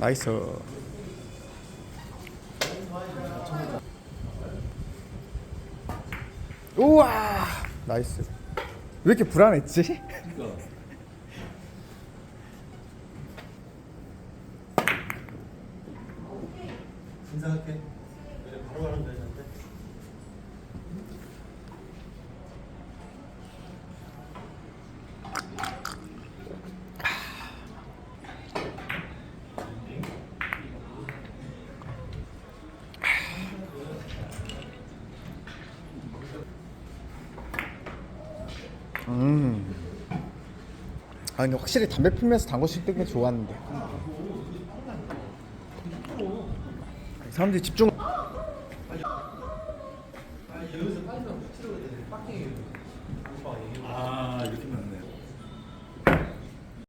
나이스. 우와 나이스. 왜 이렇게 불안했지? 인사할게. 바로 가는 데한테. 아 근데 확실히 담배 피면서 당구 씹는 게 좋았는데 사람들이 집중.